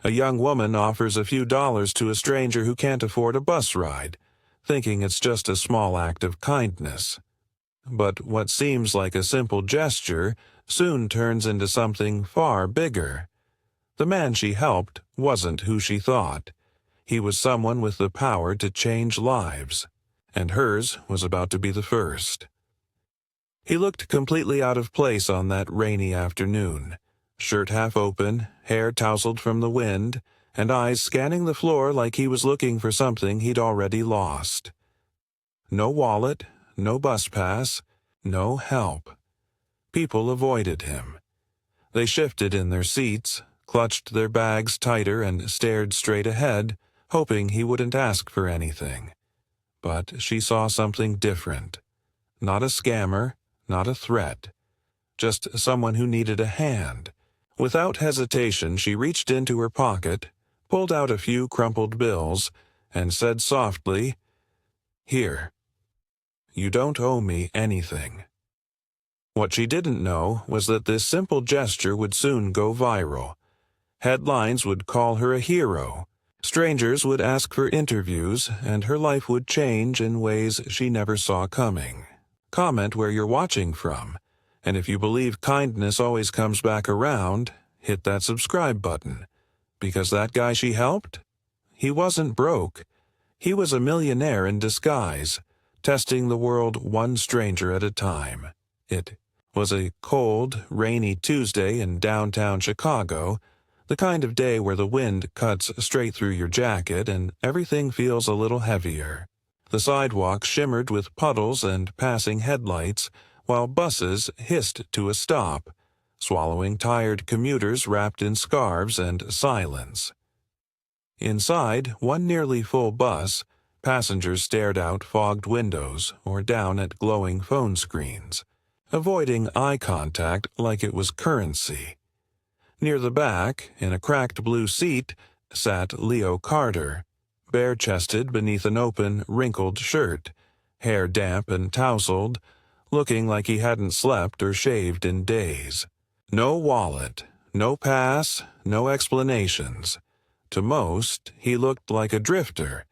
A young woman offers a few dollars to a stranger who can't afford a bus ride, thinking it's just a small act of kindness. But what seems like a simple gesture soon turns into something far bigger. The man she helped wasn't who she thought. He was someone with the power to change lives, and hers was about to be the first. He looked completely out of place on that rainy afternoon, shirt half open, hair tousled from the wind, and eyes scanning the floor like he was looking for something he'd already lost. No wallet, no bus pass, no help. People avoided him. They shifted in their seats, clutched their bags tighter and stared straight ahead, hoping he wouldn't ask for anything. But she saw something different. Not a scammer, not a threat. Just someone who needed a hand. Without hesitation, she reached into her pocket, pulled out a few crumpled bills, and said softly, "Here. You don't owe me anything." What she didn't know was that this simple gesture would soon go viral. Headlines would call her a hero. Strangers would ask for interviews, and her life would change in ways she never saw coming. Comment where you're watching from, and if you believe kindness always comes back around, hit that subscribe button. Because that guy she helped? He wasn't broke. He was a millionaire in disguise, testing the world one stranger at a time. It was a cold, rainy Tuesday in downtown Chicago, the kind of day where the wind cuts straight through your jacket and everything feels a little heavier. The sidewalk shimmered with puddles and passing headlights, while buses hissed to a stop, swallowing tired commuters wrapped in scarves and silence. Inside one nearly full bus, passengers stared out fogged windows or down at glowing phone screens, avoiding eye contact like it was currency. Near the back, in a cracked blue seat, sat Leo Carter, bare-chested beneath an open, wrinkled shirt, hair damp and tousled, looking like he hadn't slept or shaved in days. No wallet, no pass, no explanations. To most, he looked like a drifter,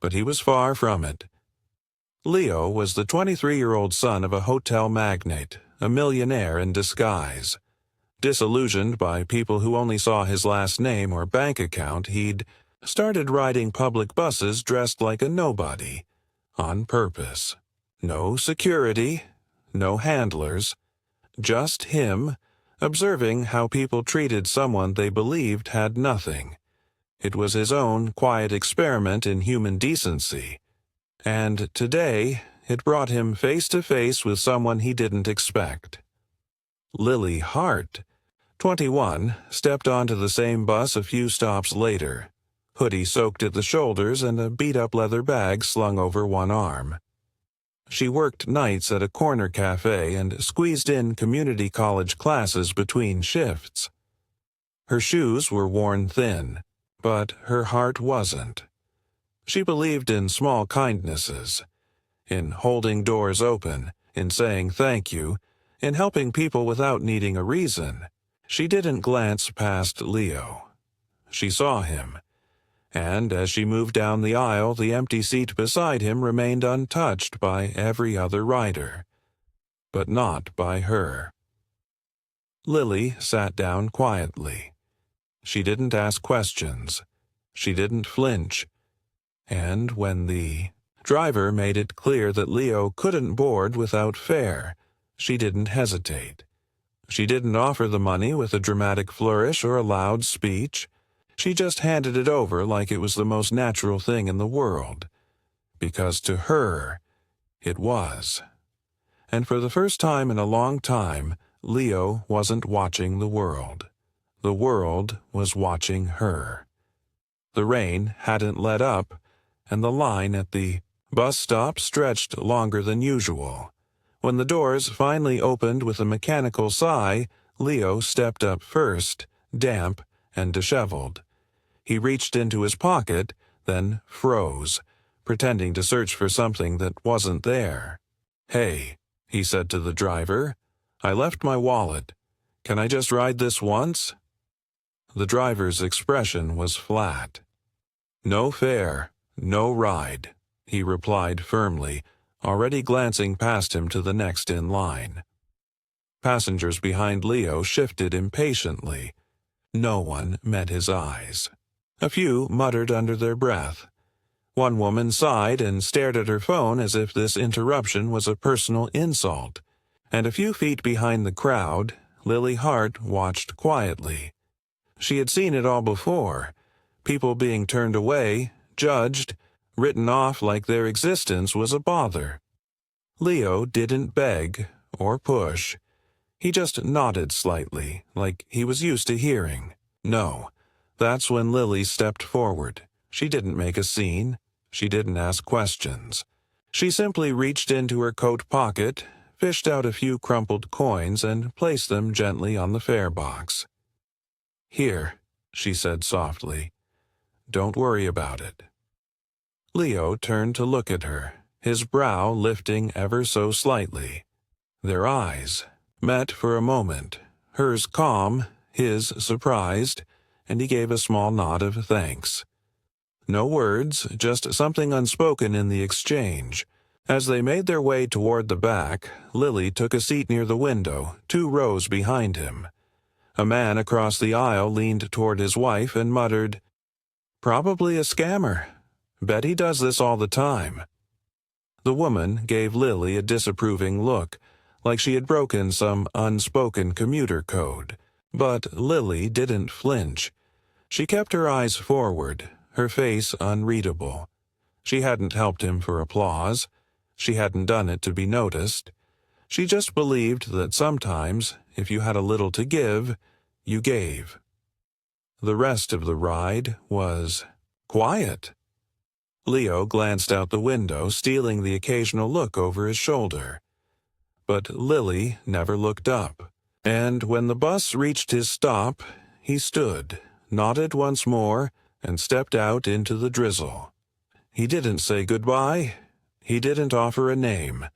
but he was far from it. Leo was the 23-year-old son of a hotel magnate, a millionaire in disguise. Disillusioned by people who only saw his last name or bank account, he'd started riding public buses dressed like a nobody, on purpose. No security, no handlers, just him, observing how people treated someone they believed had nothing. It was his own quiet experiment in human decency. And today, it brought him face to face with someone he didn't expect. Lily Hart, 21, stepped onto the same bus a few stops later, hoodie soaked at the shoulders and a beat-up leather bag slung over one arm. She worked nights at a corner cafe and squeezed in community college classes between shifts. Her shoes were worn thin, but her heart wasn't. She believed in small kindnesses, in holding doors open, in saying thank you, in helping people without needing a reason. She didn't glance past Leo. She saw him, and as she moved down the aisle, the empty seat beside him remained untouched by every other rider, but not by her. Lily sat down quietly. She didn't ask questions. She didn't flinch. And when the driver made it clear that Leo couldn't board without fare, she didn't hesitate. She didn't offer the money with a dramatic flourish or a loud speech. She just handed it over like it was the most natural thing in the world. Because to her, it was. And for the first time in a long time, Leo wasn't watching the world. The world was watching her. The rain hadn't let up, and the line at the bus stop stretched longer than usual. When the doors finally opened with a mechanical sigh, Leo stepped up first, damp and disheveled. He reached into his pocket, then froze, pretending to search for something that wasn't there. "Hey," he said to the driver, "I left my wallet. Can I just ride this once?" The driver's expression was flat. "No fare, no ride," he replied firmly, already glancing past him to the next in line. Passengers behind Leo shifted impatiently. No one met his eyes. A few muttered under their breath. One woman sighed and stared at her phone as if this interruption was a personal insult. And a few feet behind the crowd, Lily Hart watched quietly. She had seen it all before. People being turned away, judged, written off like their existence was a bother. Leo didn't beg or push. He just nodded slightly, like he was used to hearing. No. That's when Lily stepped forward. She didn't make a scene. She didn't ask questions. She simply reached into her coat pocket, fished out a few crumpled coins, and placed them gently on the fare box. "Here," she said softly. "Don't worry about it." Leo turned to look at her, his brow lifting ever so slightly. Their eyes met for a moment, hers calm, his surprised, and he gave a small nod of thanks. No words, just something unspoken in the exchange. As they made their way toward the back, Lily took a seat near the window, 2 rows behind him. A man across the aisle leaned toward his wife and muttered, "Probably a scammer. Bet he does this all the time." The woman gave Lily a disapproving look, like she had broken some unspoken commuter code. But Lily didn't flinch. She kept her eyes forward, her face unreadable. She hadn't helped him for applause. She hadn't done it to be noticed. She just believed that sometimes, if you had a little to give, you gave. The rest of the ride was quiet. Leo glanced out the window, stealing the occasional look over his shoulder. But Lily never looked up. And when the bus reached his stop, he stood, nodded once more, and stepped out into the drizzle. He didn't say goodbye. He didn't offer a name.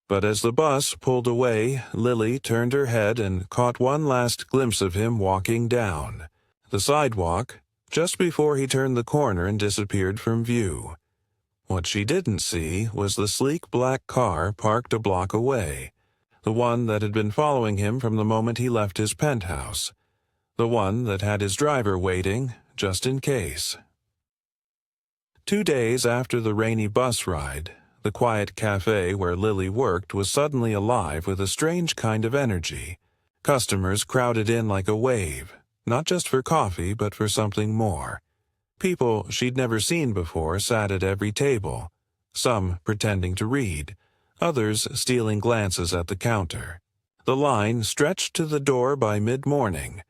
But as the bus pulled away, Lily turned her head and caught one last glimpse of him walking down the sidewalk just before he turned the corner and disappeared from view. What she didn't see was the sleek black car parked a block away, the one that had been following him from the moment he left his penthouse, the one that had his driver waiting just in case. 2 days after the rainy bus ride, the quiet cafe where Lily worked was suddenly alive with a strange kind of energy. Customers crowded in like a wave, not just for coffee but for something more. People she'd never seen before sat at every table, some pretending to read, others stealing glances at the counter. The line stretched to the door by mid-morning,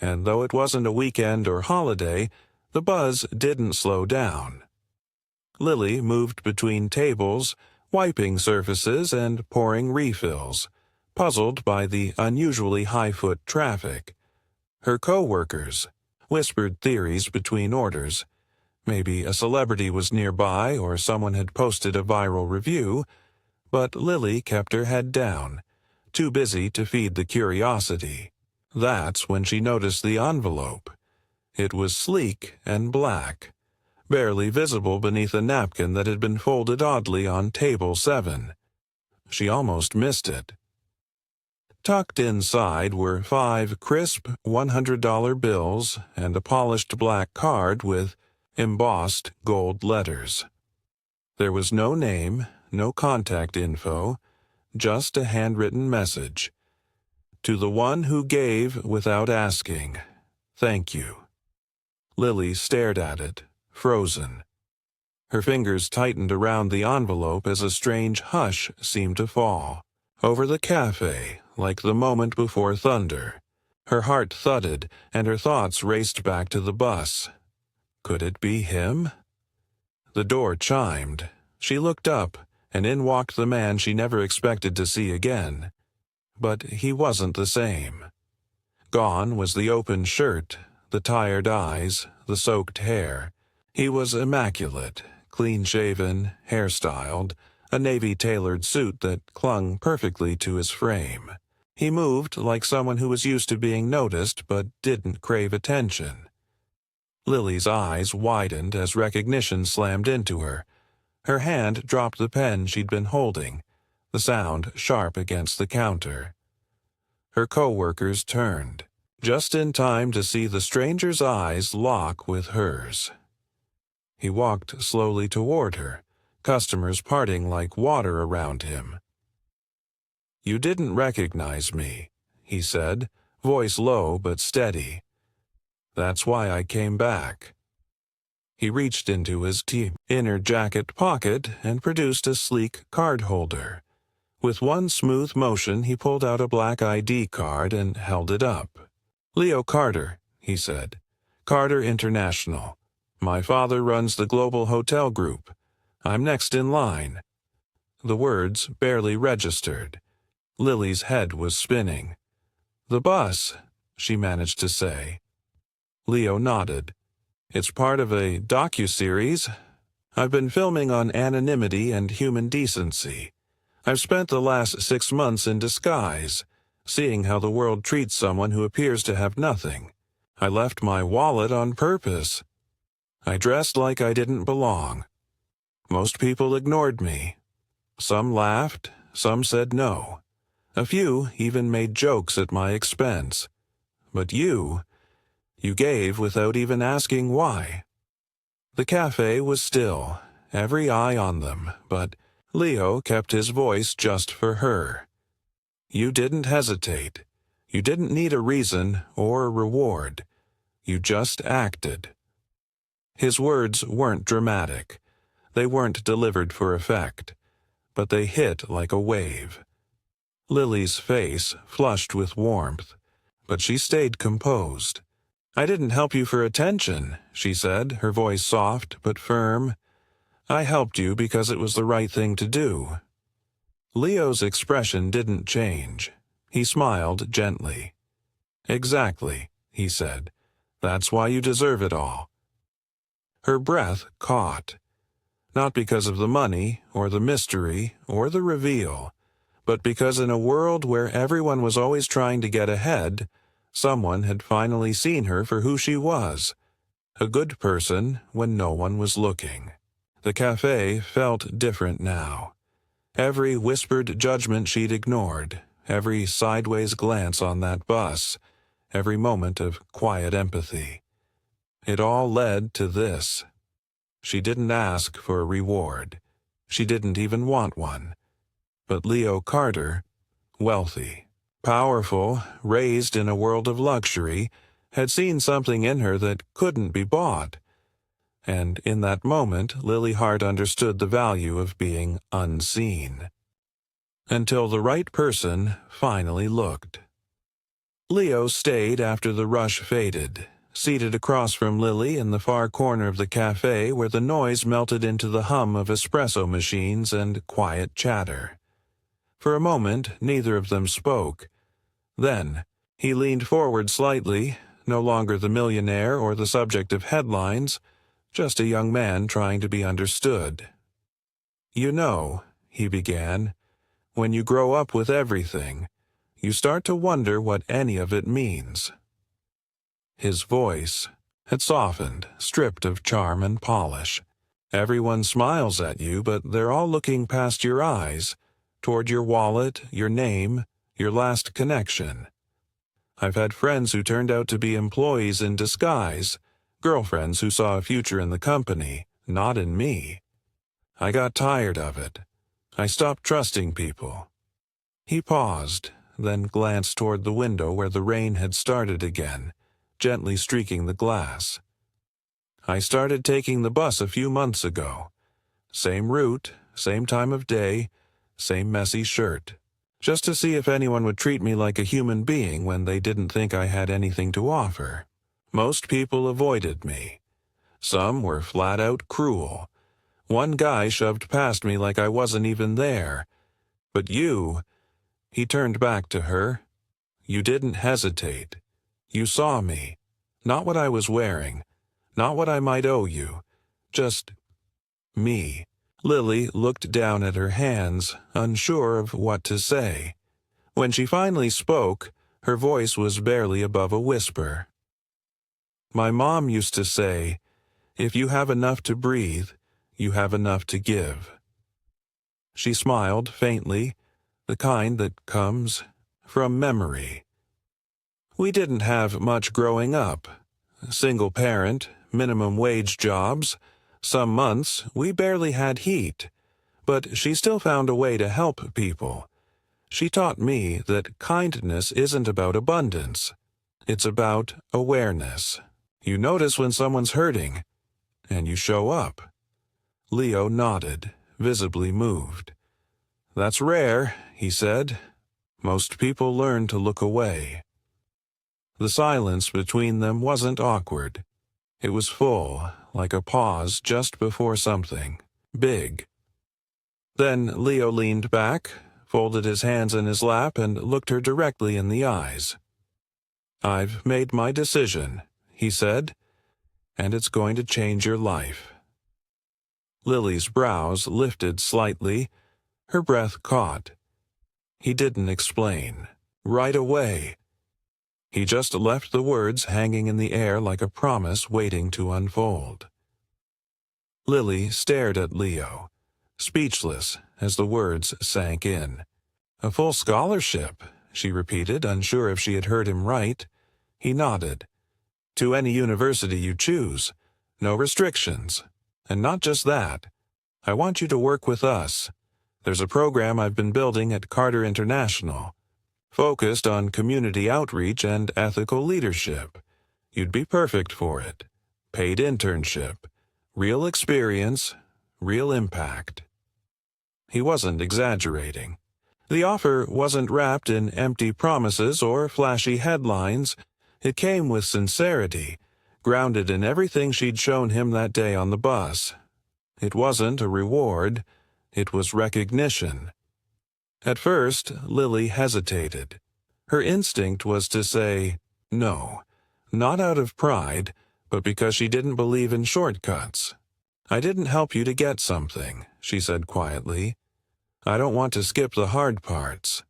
and though it wasn't a weekend or holiday, the buzz didn't slow down. Lily moved between tables, wiping surfaces and pouring refills, puzzled by the unusually high-foot traffic. Her co-workers whispered theories between orders. Maybe a celebrity was nearby or someone had posted a viral review, but Lily kept her head down, too busy to feed the curiosity. That's when she noticed the envelope. It was sleek and black, barely visible beneath a napkin that had been folded oddly on table 7. She almost missed it. Tucked inside were 5 crisp $100 bills and a polished black card with embossed gold letters. There was no name, no contact info, just a handwritten message. To the one who gave without asking, thank you. Lily stared at it, frozen. Her fingers tightened around the envelope as a strange hush seemed to fall over the cafe, like the moment before thunder. Her heart thudded, and her thoughts raced back to the bus. Could it be him? The door chimed. She looked up, and in walked the man she never expected to see again. But he wasn't the same. Gone was the open shirt, the tired eyes, the soaked hair. He was immaculate, clean-shaven, hair-styled, a navy-tailored suit that clung perfectly to his frame. He moved like someone who was used to being noticed but didn't crave attention. Lily's eyes widened as recognition slammed into her. Her hand dropped the pen she'd been holding, the sound sharp against the counter. Her co-workers turned, just in time to see the stranger's eyes lock with hers. He walked slowly toward her, customers parting like water around him. "You didn't recognize me," he said, voice low but steady. "That's why I came back." He reached into his inner jacket pocket and produced a sleek card holder. With one smooth motion, he pulled out a black ID card and held it up. "Leo Carter," he said. "Carter International. My father runs the global hotel group. I'm next in line." The words barely registered. Lily's head was spinning. "The bus," she managed to say. Leo nodded. "It's part of a docuseries. I've been filming on anonymity and human decency. I've spent the last 6 months in disguise, seeing how the world treats someone who appears to have nothing. I left my wallet on purpose. I dressed like I didn't belong. Most people ignored me. Some laughed, some said no. A few even made jokes at my expense. But you gave without even asking why." The cafe was still, every eye on them, but Leo kept his voice just for her. "You didn't hesitate. You didn't need a reason or a reward. You just acted." His words weren't dramatic. They weren't delivered for effect, but they hit like a wave. Lily's face flushed with warmth, but she stayed composed. "I didn't help you for attention," she said, her voice soft but firm. "I helped you because it was the right thing to do." Leo's expression didn't change. He smiled gently. "Exactly," he said. "That's why you deserve it all." Her breath caught, not because of the money or the mystery or the reveal, but because in a world where everyone was always trying to get ahead, someone had finally seen her for who she was, a good person when no one was looking. The cafe felt different now. Every whispered judgment she'd ignored, every sideways glance on that bus, every moment of quiet empathy. It all led to this. She didn't ask for a reward. She didn't even want one. But Leo Carter, wealthy, powerful, raised in a world of luxury, had seen something in her that couldn't be bought. And in that moment, Lily Hart understood the value of being unseen. Until the right person finally looked. Leo stayed after the rush faded, seated across from Lily in the far corner of the cafe where the noise melted into the hum of espresso machines and quiet chatter. For a moment, neither of them spoke. Then, he leaned forward slightly, no longer the millionaire or the subject of headlines, just a young man trying to be understood. "You know," he began, "when you grow up with everything, you start to wonder what any of it means." His voice had softened, stripped of charm and polish. "Everyone smiles at you, but they're all looking past your eyes, toward your wallet, your name, your last connection. I've had friends who turned out to be employees in disguise, girlfriends who saw a future in the company, not in me. I got tired of it. I stopped trusting people." He paused, then glanced toward the window where the rain had started again, gently streaking the glass. "I started taking the bus a few months ago. Same route, same time of day, same messy shirt. Just to see if anyone would treat me like a human being when they didn't think I had anything to offer. Most people avoided me. Some were flat out cruel. One guy shoved past me like I wasn't even there. But you," he turned back to her, "you didn't hesitate. You saw me. Not what I was wearing. Not what I might owe you. Just me." Lily looked down at her hands, unsure of what to say. When she finally spoke, her voice was barely above a whisper. "My mom used to say, if you have enough to breathe, you have enough to give." She smiled faintly, the kind that comes from memory. "We didn't have much growing up. Single parent, minimum wage jobs. Some months we barely had heat. But she still found a way to help people. She taught me that kindness isn't about abundance. It's about awareness. You notice when someone's hurting, and you show up." Leo nodded, visibly moved. "That's rare," he said. "Most people learn to look away." The silence between them wasn't awkward. It was full, like a pause just before something big. Then Leo leaned back, folded his hands in his lap, and looked her directly in the eyes. "I've made my decision," he said, "and it's going to change your life." Lily's brows lifted slightly, her breath caught. He didn't explain. Right away. He just left the words hanging in the air like a promise waiting to unfold. Lily stared at Leo, speechless as the words sank in. "A full scholarship," she repeated, unsure if she had heard him right. He nodded. "To any university you choose. No restrictions. And not just that. I want you to work with us. There's a program I've been building at Carter International, focused on community outreach and ethical leadership. You'd be perfect for it. Paid internship. Real experience. Real impact." He wasn't exaggerating. The offer wasn't wrapped in empty promises or flashy headlines. It came with sincerity, grounded in everything she'd shown him that day on the bus. It wasn't a reward. It was recognition. At first, Lily hesitated. Her instinct was to say no, not out of pride, but because she didn't believe in shortcuts. "I didn't help you to get something," she said quietly. "I don't want to skip the hard parts."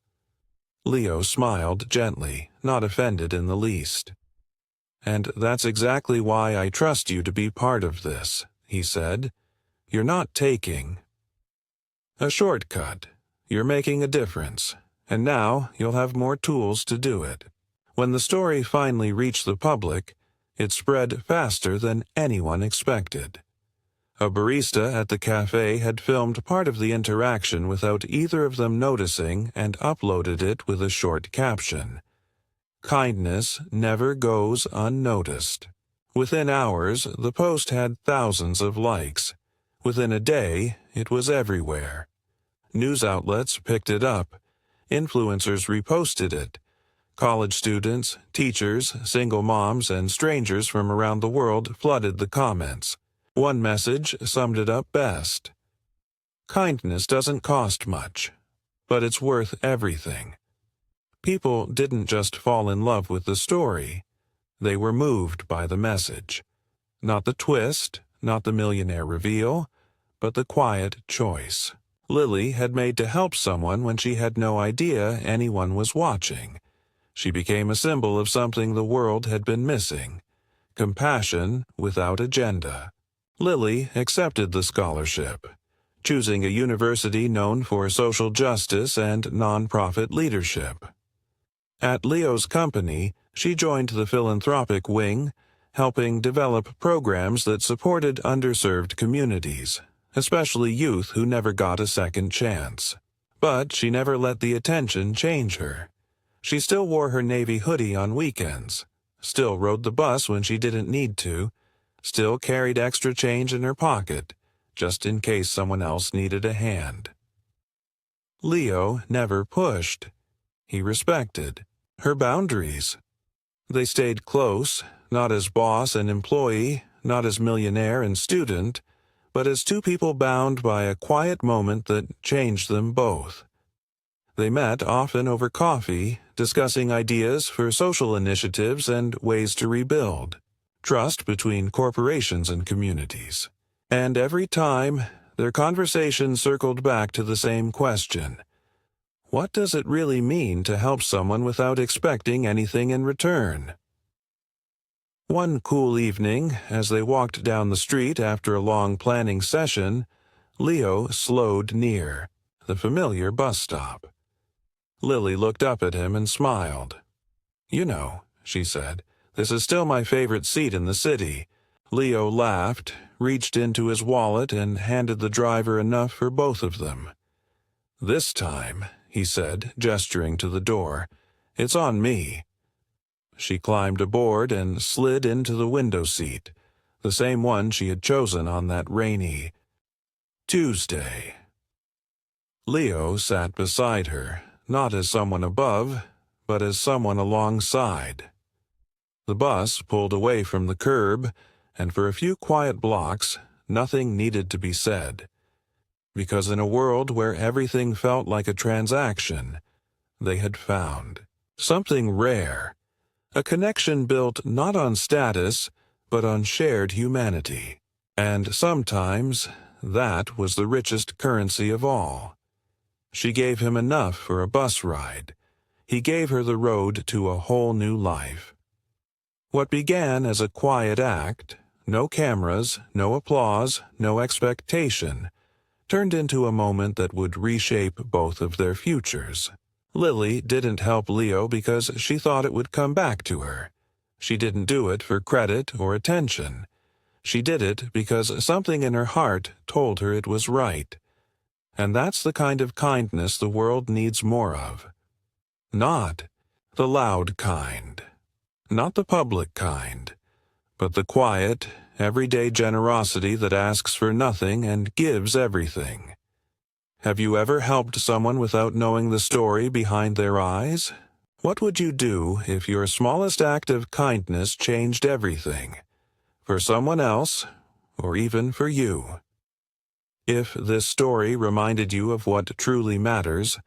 Leo smiled gently, not offended in the least. "And that's exactly why I trust you to be part of this," he said. "You're not taking a shortcut. You're making a difference, and now you'll have more tools to do it." When the story finally reached the public, it spread faster than anyone expected. A barista at the cafe had filmed part of the interaction without either of them noticing and uploaded it with a short caption. "Kindness never goes unnoticed." Within hours, the post had thousands of likes. Within a day, it was everywhere. News outlets picked it up. Influencers reposted it. College students, teachers, single moms, and strangers from around the world flooded the comments. One message summed it up best. Kindness doesn't cost much, but it's worth everything. People didn't just fall in love with the story. They were moved by the message. Not the twist, not the millionaire reveal, but the quiet choice Lily had made to help someone when she had no idea anyone was watching. She became a symbol of something the world had been missing: compassion without agenda. Lily accepted the scholarship, choosing a university known for social justice and nonprofit leadership. At Leo's company, she joined the philanthropic wing, helping develop programs that supported underserved communities, especially youth who never got a second chance. But she never let the attention change her. She still wore her navy hoodie on weekends, still rode the bus when she didn't need to, still carried extra change in her pocket, just in case someone else needed a hand. Leo never pushed. He respected her boundaries. They stayed close, not as boss and employee, not as millionaire and student, but as two people bound by a quiet moment that changed them both. They met often over coffee, discussing ideas for social initiatives and ways to rebuild trust between corporations and communities. And every time, their conversation circled back to the same question: What does it really mean to help someone without expecting anything in return? One cool evening, as they walked down the street after a long planning session, Leo slowed near the familiar bus stop. Lily looked up at him and smiled. "You know," she said, "this is still my favorite seat in the city." Leo laughed, reached into his wallet, and handed the driver enough for both of them. "This time," he said, gesturing to the door, "it's on me." She climbed aboard and slid into the window seat, the same one she had chosen on that rainy Tuesday. Leo sat beside her, not as someone above, but as someone alongside. The bus pulled away from the curb, and for a few quiet blocks, nothing needed to be said. Because in a world where everything felt like a transaction, they had found something rare. A connection built not on status, but on shared humanity. And sometimes, that was the richest currency of all. She gave him enough for a bus ride. He gave her the road to a whole new life. What began as a quiet act, no cameras, no applause, no expectation, turned into a moment that would reshape both of their futures. Lily didn't help Leo because she thought it would come back to her. She didn't do it for credit or attention. She did it because something in her heart told her it was right. And that's the kind of kindness the world needs more of. Not the loud kind, not the public kind, but the quiet, everyday generosity that asks for nothing and gives everything. Have you ever helped someone without knowing the story behind their eyes? What would you do if your smallest act of kindness changed everything? For someone else, or even for you? If this story reminded you of what truly matters,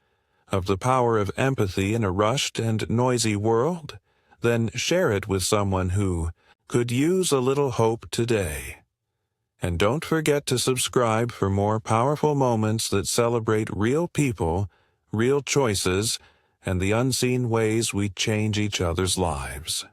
of the power of empathy in a rushed and noisy world, then share it with someone who could use a little hope today. And don't forget to subscribe for more powerful moments that celebrate real people, real choices, and the unseen ways we change each other's lives.